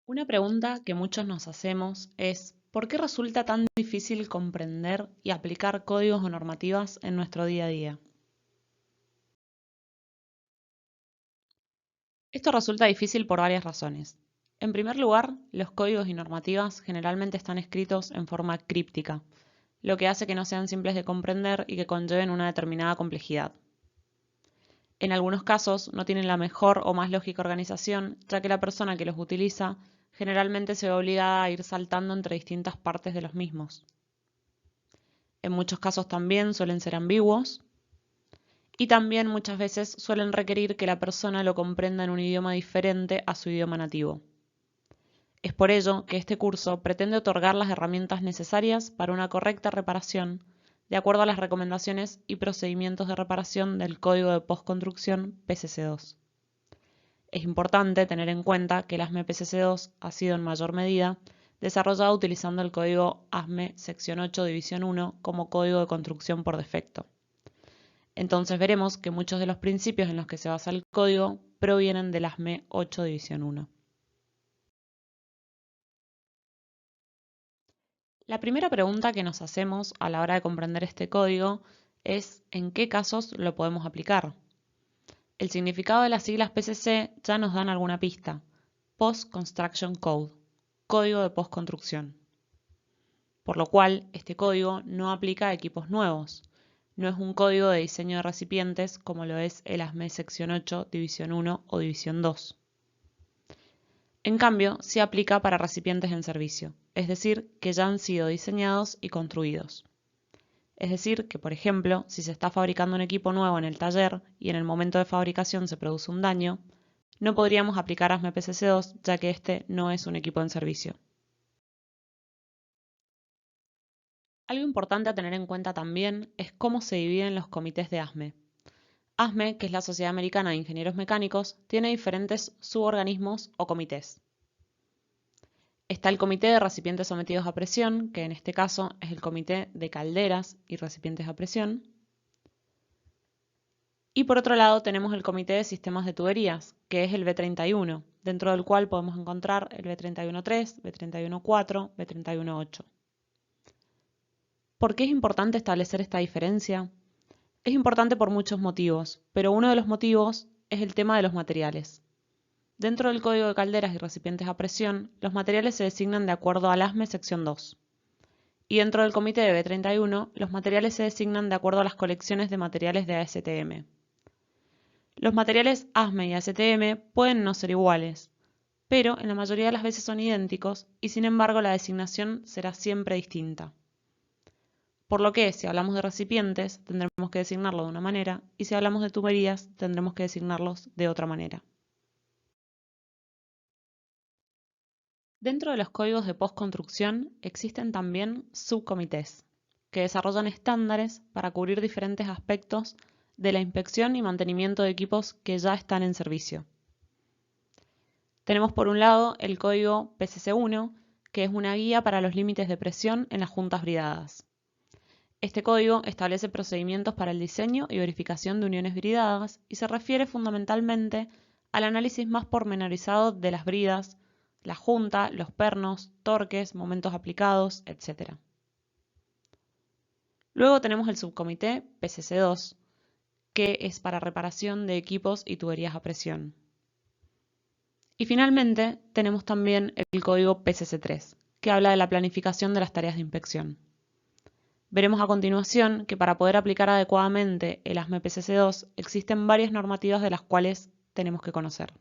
Una pregunta que muchos nos hacemos es, ¿por qué resulta tan difícil comprender y aplicar códigos o normativas en nuestro día a día? Esto resulta difícil por varias razones. En primer lugar, los códigos y normativas generalmente están escritos en forma críptica, lo que hace que no sean simples de comprender y que conlleven una determinada complejidad. En algunos casos no tienen la mejor o más lógica organización, ya que la persona que los utiliza generalmente se ve obligada a ir saltando entre distintas partes de los mismos. En muchos casos también suelen ser ambiguos y también muchas veces suelen requerir que la persona lo comprenda en un idioma diferente a su idioma nativo. Es por ello que este curso pretende otorgar las herramientas necesarias para una correcta reparación, de acuerdo a las recomendaciones y procedimientos de reparación del Código de Postconstrucción PCC2. Es importante tener en cuenta que el ASME PCC2 ha sido en mayor medida desarrollado utilizando el código ASME sección 8 división 1 como código de construcción por defecto. Entonces veremos que muchos de los principios en los que se basa el código provienen del ASME 8 división 1. La primera pregunta que nos hacemos a la hora de comprender este código es ¿en qué casos lo podemos aplicar? El significado de las siglas PCC ya nos dan alguna pista. Post Construction Code, código de postconstrucción. Por lo cual, este código no aplica a equipos nuevos. No es un código de diseño de recipientes como lo es el ASME sección 8, división 1 o división 2. En cambio, sí aplica para recipientes en servicio, es decir, que ya han sido diseñados y construidos. Es decir, que por ejemplo, si se está fabricando un equipo nuevo en el taller y en el momento de fabricación se produce un daño, no podríamos aplicar ASME PCC2 ya que este no es un equipo en servicio. Algo importante a tener en cuenta también es cómo se dividen los comités de ASME. ASME, que es la Sociedad Americana de Ingenieros Mecánicos, tiene diferentes suborganismos o comités. Está el Comité de Recipientes Sometidos a Presión, que en este caso es el Comité de Calderas y Recipientes a Presión. Y por otro lado tenemos el Comité de Sistemas de Tuberías, que es el B31, dentro del cual podemos encontrar el B31.3, B31.4, B31.8. ¿Por qué es importante establecer esta diferencia? Es importante por muchos motivos, pero uno de los motivos es el tema de los materiales. Dentro del Código de Calderas y Recipientes a Presión, los materiales se designan de acuerdo al ASME sección 2. Y dentro del comité de B31, los materiales se designan de acuerdo a las colecciones de materiales de ASTM. Los materiales ASME y ASTM pueden no ser iguales, pero en la mayoría de las veces son idénticos y sin embargo la designación será siempre distinta. Por lo que, si hablamos de recipientes, tendremos que designarlo de una manera, y si hablamos de tuberías, tendremos que designarlos de otra manera. Dentro de los códigos de postconstrucción existen también subcomités, que desarrollan estándares para cubrir diferentes aspectos de la inspección y mantenimiento de equipos que ya están en servicio. Tenemos por un lado el código PCC1, que es una guía para los límites de presión en las juntas bridadas. Este código establece procedimientos para el diseño y verificación de uniones bridadas y se refiere fundamentalmente al análisis más pormenorizado de las bridas, la junta, los pernos, torques, momentos aplicados, etc. Luego tenemos el subcomité PCC2, que es para reparación de equipos y tuberías a presión. Y finalmente tenemos también el código PCC3, que habla de la planificación de las tareas de inspección. Veremos a continuación que para poder aplicar adecuadamente el ASME PCC2 existen varias normativas de las cuales tenemos que conocer.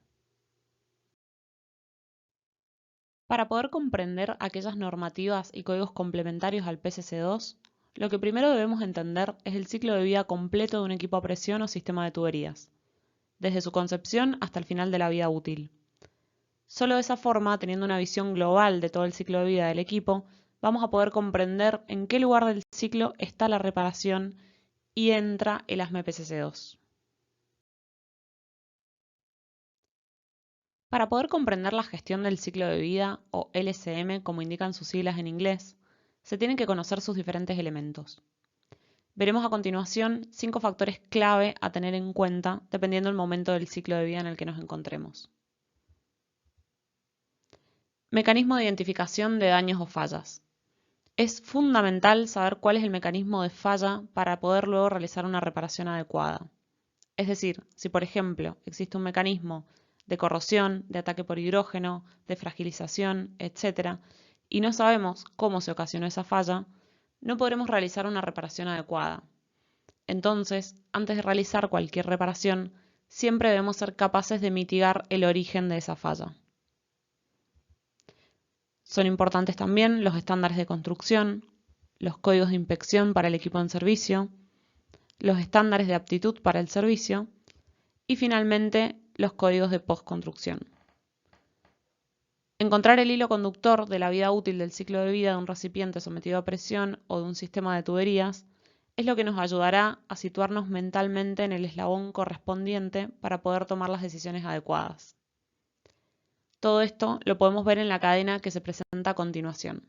Para poder comprender aquellas normativas y códigos complementarios al PCC2, lo que primero debemos entender es el ciclo de vida completo de un equipo a presión o sistema de tuberías, desde su concepción hasta el final de la vida útil. Solo de esa forma, teniendo una visión global de todo el ciclo de vida del equipo, vamos a poder comprender en qué lugar del ciclo está la reparación y entra el ASME PCC2. Para poder comprender la gestión del ciclo de vida, o LCM como indican sus siglas en inglés, se tienen que conocer sus diferentes elementos. Veremos a continuación 5 factores clave a tener en cuenta dependiendo del momento del ciclo de vida en el que nos encontremos. Mecanismo de identificación de daños o fallas. Es fundamental saber cuál es el mecanismo de falla para poder luego realizar una reparación adecuada. Es decir, si por ejemplo existe un mecanismo de corrosión, de ataque por hidrógeno, de fragilización, etc., y no sabemos cómo se ocasionó esa falla, no podremos realizar una reparación adecuada. Entonces, antes de realizar cualquier reparación, siempre debemos ser capaces de mitigar el origen de esa falla. Son importantes también los estándares de construcción, los códigos de inspección para el equipo en servicio, los estándares de aptitud para el servicio y finalmente los códigos de postconstrucción. Encontrar el hilo conductor de la vida útil del ciclo de vida de un recipiente sometido a presión o de un sistema de tuberías es lo que nos ayudará a situarnos mentalmente en el eslabón correspondiente para poder tomar las decisiones adecuadas. Todo esto lo podemos ver en la cadena que se presenta a continuación.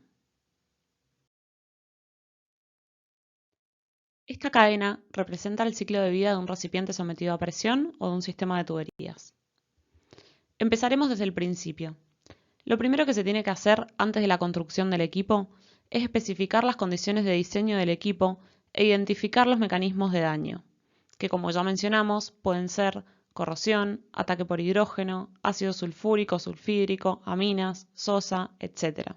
Esta cadena representa el ciclo de vida de un recipiente sometido a presión o de un sistema de tuberías. Empezaremos desde el principio. Lo primero que se tiene que hacer antes de la construcción del equipo es especificar las condiciones de diseño del equipo e identificar los mecanismos de daño, que como ya mencionamos pueden ser corrosión, ataque por hidrógeno, ácido sulfúrico, sulfídrico, aminas, sosa, etc.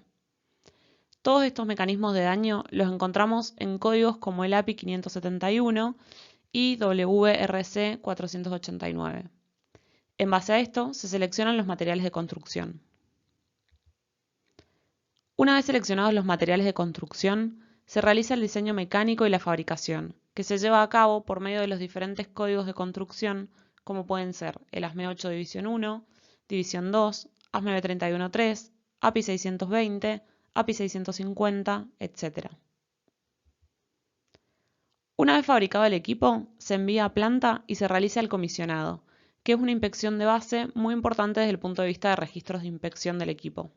Todos estos mecanismos de daño los encontramos en códigos como el API 571 y WRC 489. En base a esto se seleccionan los materiales de construcción. Una vez seleccionados los materiales de construcción, se realiza el diseño mecánico y la fabricación, que se lleva a cabo por medio de los diferentes códigos de construcción, como pueden ser el ASME 8 División 1, División 2, ASME B313, API 620, API 650, etc. Una vez fabricado el equipo, se envía a planta y se realiza el comisionado, que es una inspección de base muy importante desde el punto de vista de registros de inspección del equipo.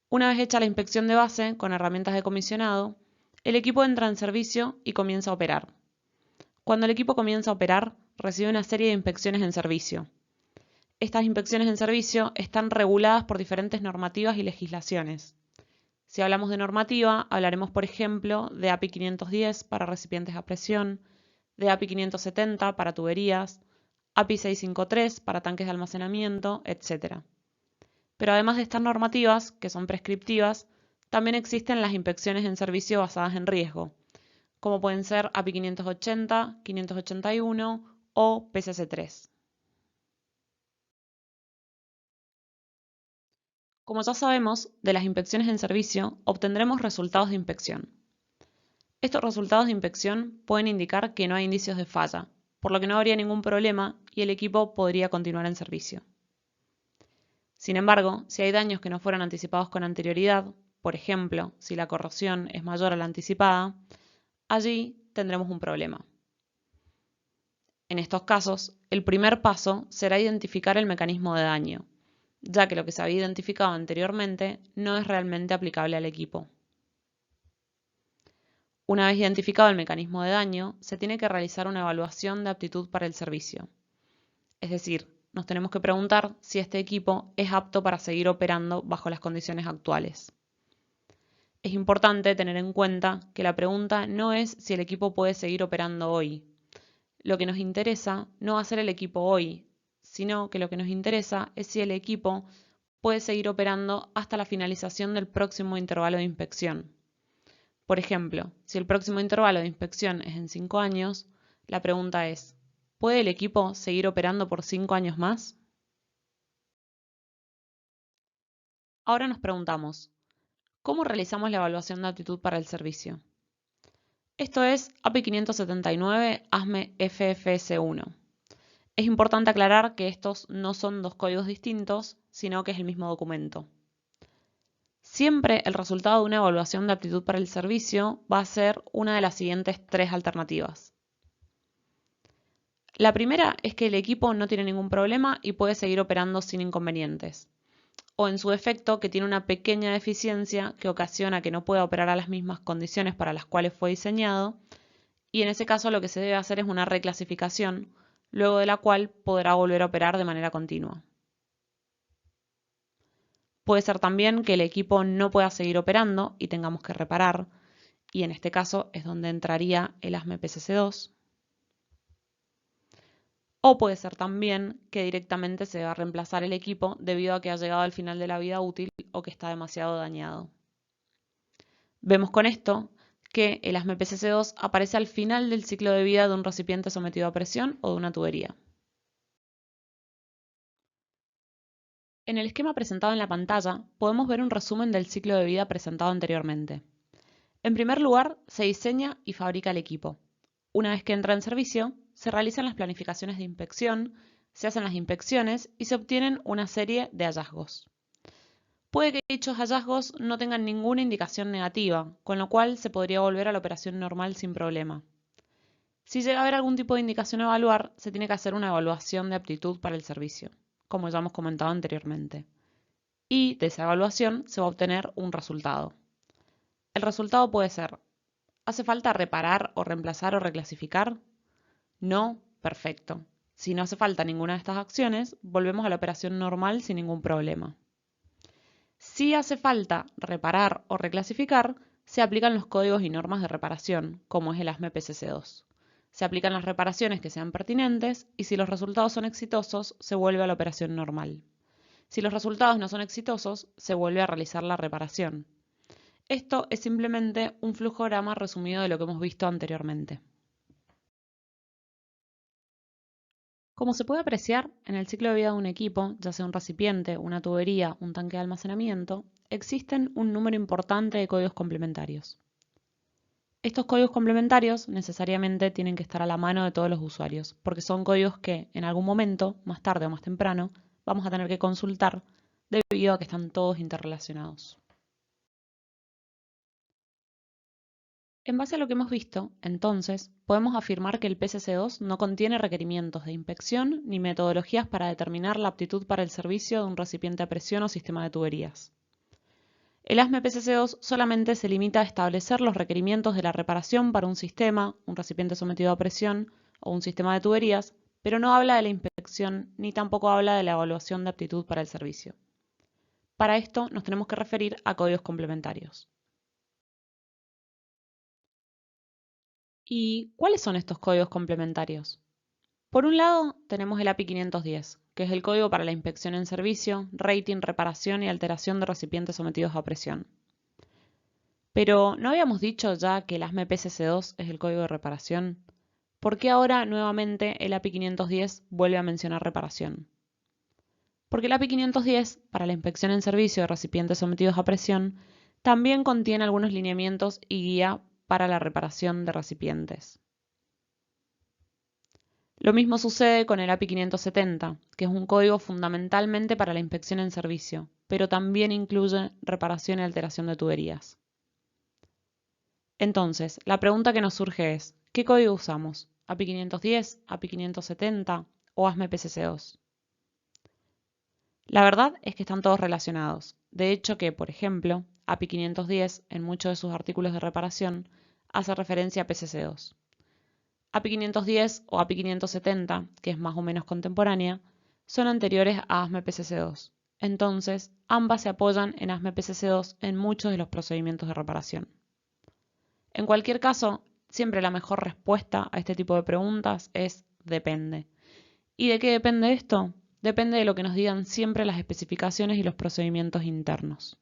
Una vez hecha la inspección de base con herramientas de comisionado, el equipo entra en servicio y comienza a operar. Cuando el equipo comienza a operar, recibe una serie de inspecciones en servicio. Estas inspecciones en servicio están reguladas por diferentes normativas y legislaciones. Si hablamos de normativa, hablaremos por ejemplo de API 510 para recipientes a presión, de API 570 para tuberías, API 653 para tanques de almacenamiento, etc. Pero además de estas normativas, que son prescriptivas, también existen las inspecciones en servicio basadas en riesgo, como pueden ser API 580, 581 o PCC3. Como ya sabemos, de las inspecciones en servicio obtendremos resultados de inspección. Estos resultados de inspección pueden indicar que no hay indicios de falla, por lo que no habría ningún problema y el equipo podría continuar en servicio. Sin embargo, si hay daños que no fueron anticipados con anterioridad, por ejemplo, si la corrosión es mayor a la anticipada, allí tendremos un problema. En estos casos, el primer paso será identificar el mecanismo de daño, ya que lo que se había identificado anteriormente no es realmente aplicable al equipo. Una vez identificado el mecanismo de daño, se tiene que realizar una evaluación de aptitud para el servicio. Es decir, nos tenemos que preguntar si este equipo es apto para seguir operando bajo las condiciones actuales. Es importante tener en cuenta que la pregunta no es si el equipo puede seguir operando hoy. Lo que nos interesa no va a ser el equipo hoy, sino que lo que nos interesa es si el equipo puede seguir operando hasta la finalización del próximo intervalo de inspección. Por ejemplo, si el próximo intervalo de inspección es en 5 años, la pregunta es, ¿puede el equipo seguir operando por 5 años más? Ahora nos preguntamos, ¿cómo realizamos la evaluación de aptitud para el servicio? Esto es API 579 ASME FFS1. Es importante aclarar que estos no son dos códigos distintos, sino que es el mismo documento. Siempre el resultado de una evaluación de aptitud para el servicio va a ser una de las siguientes 3 alternativas. La primera es que el equipo no tiene ningún problema y puede seguir operando sin inconvenientes. O en su defecto, que tiene una pequeña deficiencia que ocasiona que no pueda operar a las mismas condiciones para las cuales fue diseñado, y en ese caso lo que se debe hacer es una reclasificación, luego de la cual podrá volver a operar de manera continua. Puede ser también que el equipo no pueda seguir operando y tengamos que reparar, y en este caso es donde entraría el ASME PCC2. O puede ser también que directamente se va a reemplazar el equipo debido a que ha llegado al final de la vida útil o que está demasiado dañado. Vemos con esto que el ASME PCC2 aparece al final del ciclo de vida de un recipiente sometido a presión o de una tubería. En el esquema presentado en la pantalla podemos ver un resumen del ciclo de vida presentado anteriormente. En primer lugar, se diseña y fabrica el equipo. Una vez que entra en servicio, se realizan las planificaciones de inspección, se hacen las inspecciones y se obtienen una serie de hallazgos. Puede que dichos hallazgos no tengan ninguna indicación negativa, con lo cual se podría volver a la operación normal sin problema. Si llega a haber algún tipo de indicación a evaluar, se tiene que hacer una evaluación de aptitud para el servicio, como ya hemos comentado anteriormente. Y de esa evaluación se va a obtener un resultado. El resultado puede ser: ¿hace falta reparar o reemplazar o reclasificar? No, perfecto. Si no hace falta ninguna de estas acciones, volvemos a la operación normal sin ningún problema. Si hace falta reparar o reclasificar, se aplican los códigos y normas de reparación, como es el ASME PCC2. Se aplican las reparaciones que sean pertinentes y si los resultados son exitosos, se vuelve a la operación normal. Si los resultados no son exitosos, se vuelve a realizar la reparación. Esto es simplemente un flujograma resumido de lo que hemos visto anteriormente. Como se puede apreciar, en el ciclo de vida de un equipo, ya sea un recipiente, una tubería, un tanque de almacenamiento, existen un número importante de códigos complementarios. Estos códigos complementarios necesariamente tienen que estar a la mano de todos los usuarios, porque son códigos que en algún momento, más tarde o más temprano, vamos a tener que consultar debido a que están todos interrelacionados. En base a lo que hemos visto, entonces, podemos afirmar que el PCC2 no contiene requerimientos de inspección ni metodologías para determinar la aptitud para el servicio de un recipiente a presión o sistema de tuberías. El ASME PCC2 solamente se limita a establecer los requerimientos de la reparación para un sistema, un recipiente sometido a presión o un sistema de tuberías, pero no habla de la inspección ni tampoco habla de la evaluación de aptitud para el servicio. Para esto nos tenemos que referir a códigos complementarios. ¿Y cuáles son estos códigos complementarios? Por un lado, tenemos el API 510, que es el código para la inspección en servicio, rating, reparación y alteración de recipientes sometidos a presión. Pero, ¿no habíamos dicho ya que el ASME PCC2 es el código de reparación? ¿Por qué ahora nuevamente el API 510 vuelve a mencionar reparación? Porque el API 510, para la inspección en servicio de recipientes sometidos a presión, también contiene algunos lineamientos y guía para la reparación de recipientes. Lo mismo sucede con el API 570, que es un código fundamentalmente para la inspección en servicio, pero también incluye reparación y alteración de tuberías. Entonces, la pregunta que nos surge es: ¿qué código usamos? ¿API 510, API 570 o ASME PCC2? La verdad es que están todos relacionados. De hecho que, por ejemplo, API 510 en muchos de sus artículos de reparación hace referencia a PCC2. API 510 o API 570, que es más o menos contemporánea, son anteriores a ASME PCC2. Entonces, ambas se apoyan en ASME PCC2 en muchos de los procedimientos de reparación. En cualquier caso, siempre la mejor respuesta a este tipo de preguntas es depende. ¿Y de qué depende esto? Depende de lo que nos digan siempre las especificaciones y los procedimientos internos.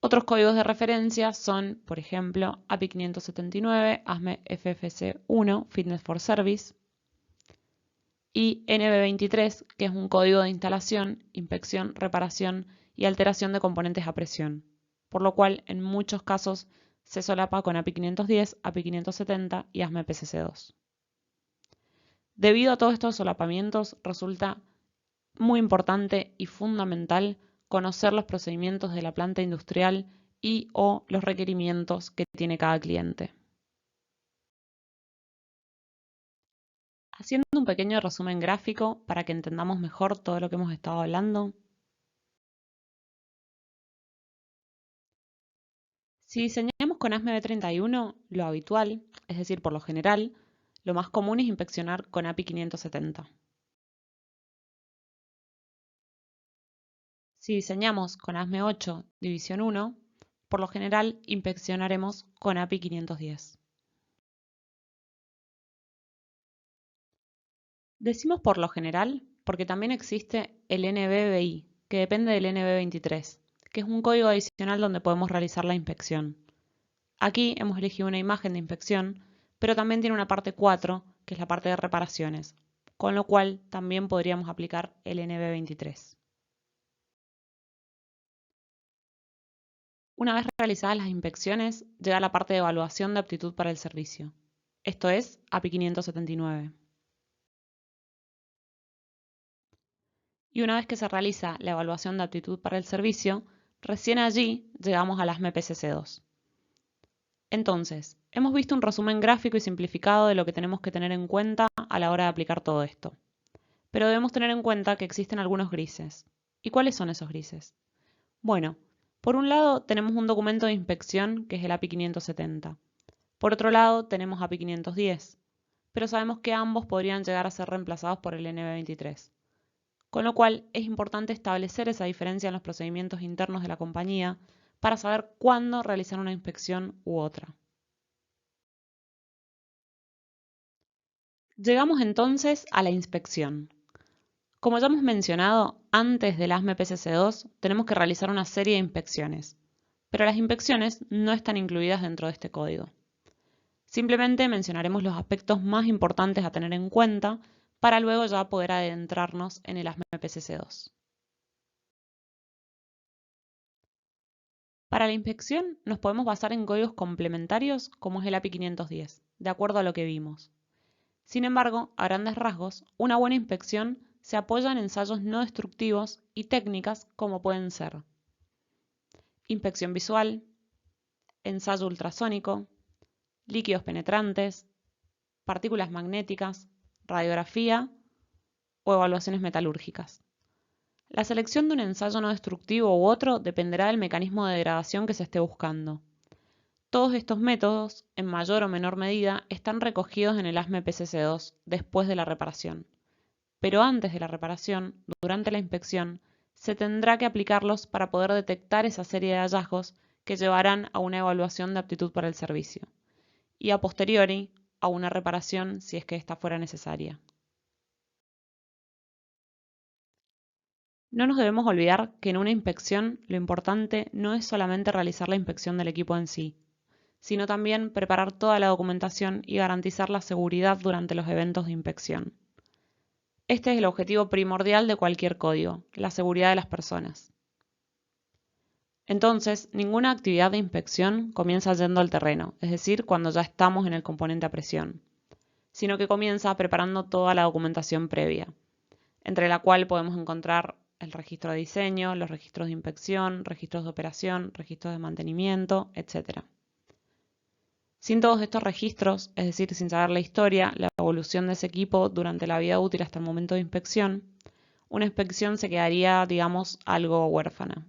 Otros códigos de referencia son, por ejemplo, API 579, ASME FFC1, Fitness for Service, y NB23, que es un código de instalación, inspección, reparación y alteración de componentes a presión, por lo cual en muchos casos se solapa con API 510, API 570 y ASME PCC2. Debido a todos estos solapamientos, resulta muy importante y fundamental conocer los procedimientos de la planta industrial y o los requerimientos que tiene cada cliente. Haciendo un pequeño resumen gráfico para que entendamos mejor todo lo que hemos estado hablando. Si diseñamos con ASME B31, lo habitual, es decir, por lo general, lo más común es inspeccionar con API 570. Si diseñamos con ASME 8, división 1, por lo general inspeccionaremos con API 510. Decimos por lo general porque también existe el NBBI, que depende del NB23, que es un código adicional donde podemos realizar la inspección. Aquí hemos elegido una imagen de inspección, pero también tiene una parte 4, que es la parte de reparaciones, con lo cual también podríamos aplicar el NB23. Una vez realizadas las inspecciones, llega la parte de evaluación de aptitud para el servicio. Esto es API 579. Y una vez que se realiza la evaluación de aptitud para el servicio, recién allí llegamos a las MPCC2. Entonces, hemos visto un resumen gráfico y simplificado de lo que tenemos que tener en cuenta a la hora de aplicar todo esto. Pero debemos tener en cuenta que existen algunos grises. ¿Y cuáles son esos grises? Bueno, por un lado tenemos un documento de inspección que es el API 570. Por otro lado tenemos API 510, pero sabemos que ambos podrían llegar a ser reemplazados por el NB23. Con lo cual es importante establecer esa diferencia en los procedimientos internos de la compañía para saber cuándo realizar una inspección u otra. Llegamos entonces a la inspección. Como ya hemos mencionado, antes del ASME PCC2 tenemos que realizar una serie de inspecciones, pero las inspecciones no están incluidas dentro de este código. Simplemente mencionaremos los aspectos más importantes a tener en cuenta para luego ya poder adentrarnos en el ASME PCC2. Para la inspección nos podemos basar en códigos complementarios como es el API 510, de acuerdo a lo que vimos. Sin embargo, a grandes rasgos, una buena inspección se apoya en ensayos no destructivos y técnicas como pueden ser inspección visual, ensayo ultrasónico, líquidos penetrantes, partículas magnéticas, radiografía o evaluaciones metalúrgicas. La selección de un ensayo no destructivo u otro dependerá del mecanismo de degradación que se esté buscando. Todos estos métodos, en mayor o menor medida, están recogidos en el ASME PCC2 después de la reparación. Pero antes de la reparación, durante la inspección, se tendrá que aplicarlos para poder detectar esa serie de hallazgos que llevarán a una evaluación de aptitud para el servicio, y a posteriori a una reparación si es que ésta fuera necesaria. No nos debemos olvidar que en una inspección lo importante no es solamente realizar la inspección del equipo en sí, sino también preparar toda la documentación y garantizar la seguridad durante los eventos de inspección. Este es el objetivo primordial de cualquier código, la seguridad de las personas. Entonces, ninguna actividad de inspección comienza yendo al terreno, es decir, cuando ya estamos en el componente a presión, sino que comienza preparando toda la documentación previa, entre la cual podemos encontrar el registro de diseño, los registros de inspección, registros de operación, registros de mantenimiento, etc. Sin todos estos registros, es decir, sin saber la historia, la evolución de ese equipo durante la vida útil hasta el momento de inspección, una inspección se quedaría, digamos, algo huérfana.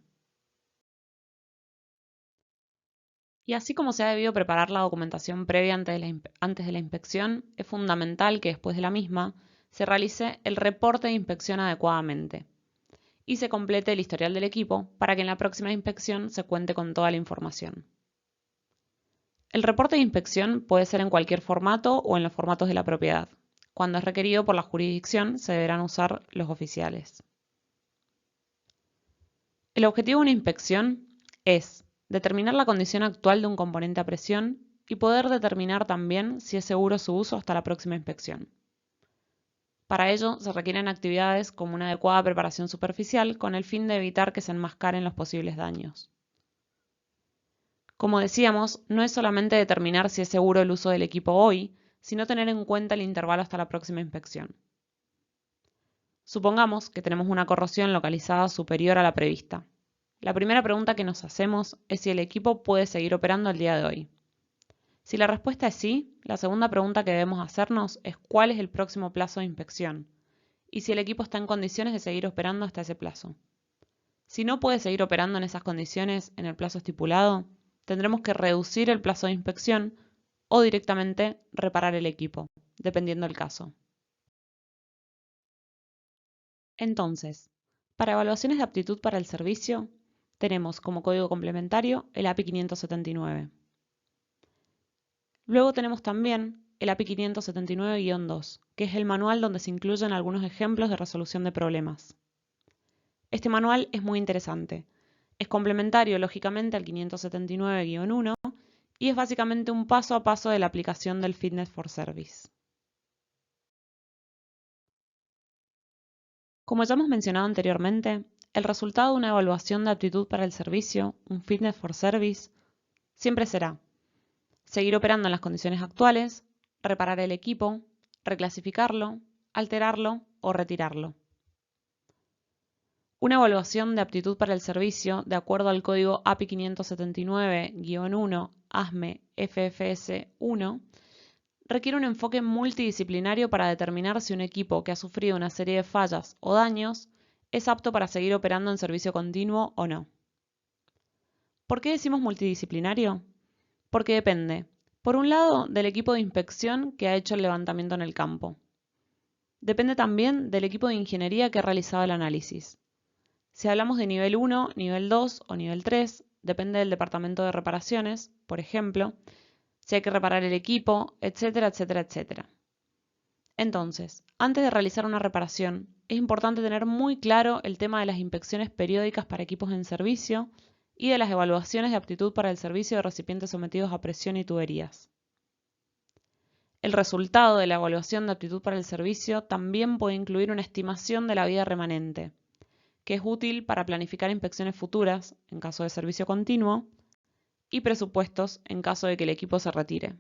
Y así como se ha debido preparar la documentación previa antes de la inspección, es fundamental que después de la misma se realice el reporte de inspección adecuadamente y se complete el historial del equipo para que en la próxima inspección se cuente con toda la información. El reporte de inspección puede ser en cualquier formato o en los formatos de la propiedad. Cuando es requerido por la jurisdicción, se deberán usar los oficiales. El objetivo de una inspección es determinar la condición actual de un componente a presión y poder determinar también si es seguro su uso hasta la próxima inspección. Para ello, se requieren actividades como una adecuada preparación superficial con el fin de evitar que se enmascaren los posibles daños. Como decíamos, no es solamente determinar si es seguro el uso del equipo hoy, sino tener en cuenta el intervalo hasta la próxima inspección. Supongamos que tenemos una corrosión localizada superior a la prevista. La primera pregunta que nos hacemos es si el equipo puede seguir operando el día de hoy. Si la respuesta es sí, la segunda pregunta que debemos hacernos es cuál es el próximo plazo de inspección y si el equipo está en condiciones de seguir operando hasta ese plazo. Si no puede seguir operando en esas condiciones en el plazo estipulado, tendremos que reducir el plazo de inspección o directamente reparar el equipo, dependiendo del caso. Entonces, para evaluaciones de aptitud para el servicio, tenemos como código complementario el API 579. Luego tenemos también el API 579-2, que es el manual donde se incluyen algunos ejemplos de resolución de problemas. Este manual es muy interesante. Es complementario, lógicamente, al 579-1 y es básicamente un paso a paso de la aplicación del Fitness for Service. Como ya hemos mencionado anteriormente, el resultado de una evaluación de aptitud para el servicio, un Fitness for Service, siempre será seguir operando en las condiciones actuales, reparar el equipo, reclasificarlo, alterarlo o retirarlo. Una evaluación de aptitud para el servicio, de acuerdo al código API 579-1 ASME FFS 1, requiere un enfoque multidisciplinario para determinar si un equipo que ha sufrido una serie de fallas o daños es apto para seguir operando en servicio continuo o no. ¿Por qué decimos multidisciplinario? Porque depende, por un lado, del equipo de inspección que ha hecho el levantamiento en el campo. Depende también del equipo de ingeniería que ha realizado el análisis. Si hablamos de nivel 1, nivel 2 o nivel 3, depende del departamento de reparaciones, por ejemplo, si hay que reparar el equipo, etcétera, etcétera, etcétera. Entonces, antes de realizar una reparación, es importante tener muy claro el tema de las inspecciones periódicas para equipos en servicio y de las evaluaciones de aptitud para el servicio de recipientes sometidos a presión y tuberías. El resultado de la evaluación de aptitud para el servicio también puede incluir una estimación de la vida remanente, que es útil para planificar inspecciones futuras en caso de servicio continuo y presupuestos en caso de que el equipo se retire.